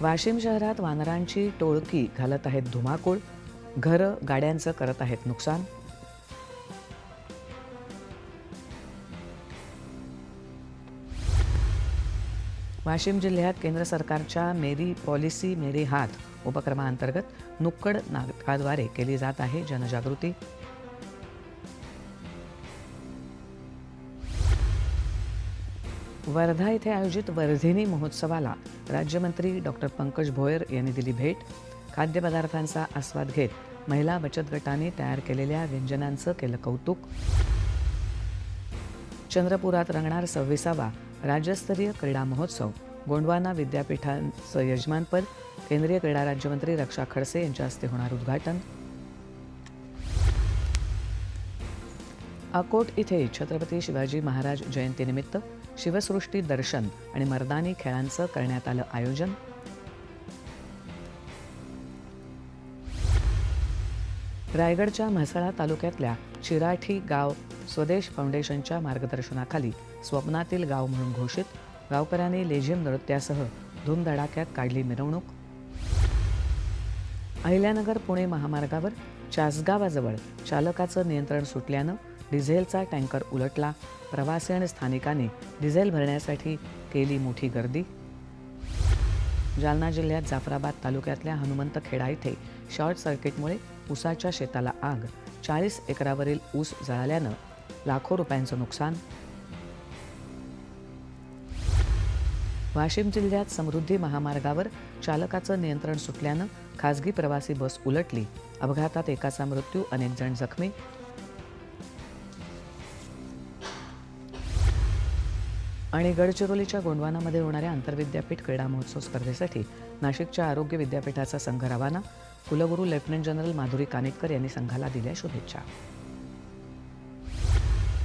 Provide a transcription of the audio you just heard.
वाशिम शहरात वानरांची टोळकी घालत आहेत धुमाकूळ, घरं गाड्यांचं करत आहेत नुकसान. वाशिम जिल्ह्यात केंद्र सरकारच्या मेरी पॉलिसी मेरे हात उपक्रमाअंतर्गत नुक्कड नाटकाद्वारे केली जात आहे जनजागृती. वर्धा येथे आयोजित वर्धिनी महोत्सवाला राज्यमंत्री डॉक्टर पंकज भोयर यांनी दिली भेट. खाद्यपदार्थांचा आस्वाद घेत महिला बचत गटाने तयार केलेल्या व्यंजनांचं केलं कौतुक. चंद्रपुरात रंगणार 26वा राज्यस्तरीय क्रीडा महोत्सव. गोंडवाना विद्यापीठाचं यजमानपद केंद्रीय क्रीडा राज्यमंत्री रक्षा खडसे यांच्या हस्ते होणार उद्घाटन. अकोट इथे छत्रपती शिवाजी महाराज जयंतीनिमित्त शिवसृष्टी दर्शन आणि मर्दानी खेळांचं करण्यात आलं आयोजन. रायगडच्या म्हसळा तालुक्यातल्या चिराठी गाव स्वदेश फाउंडेशनच्या मार्गदर्शनाखाली स्वप्नातील गाव म्हणून घोषित. गावकऱ्यांनी लेझिम नृत्यासह धूमधडाक्यात काढली मिरवणूक. अहिल्यानगर पुणे महामार्गावर चासगावाजवळ चालकाचं नियंत्रण सुटल्यानं डिझेलचा टँकर उलटला. प्रवासी आणि स्थानिकांनी डिझेल भरण्यासाठी केली मोठी गर्दी. जालना जिल्ह्यात जाफराबाद तालुक्यातल्या हनुमंतखेडा इथे शॉर्ट सर्किटमुळे ऊसाच्या शेताला आग. 40 एकरावरील ऊस जळाल्यानं लाखो रुपयांचं नुकसान. वाशिम जिल्ह्यात समृद्धी महामार्गावर चालकाचं नियंत्रण सुटल्यानं खासगी प्रवासी बस उलटली. अपघातात एकाचा मृत्यू, अनेक जण जखमी. आणि गडचिरोलीच्या गोंडवानामध्ये होणाऱ्या आंतरविद्यापीठ क्रीडा महोत्सव स्पर्धेसाठी नाशिकच्या आरोग्य विद्यापीठाचा संघ रवाना. कुलगुरू लेफ्टनंट जनरल माधुरी कानिटकर यांनी संघाला दिल्या शुभेच्छा.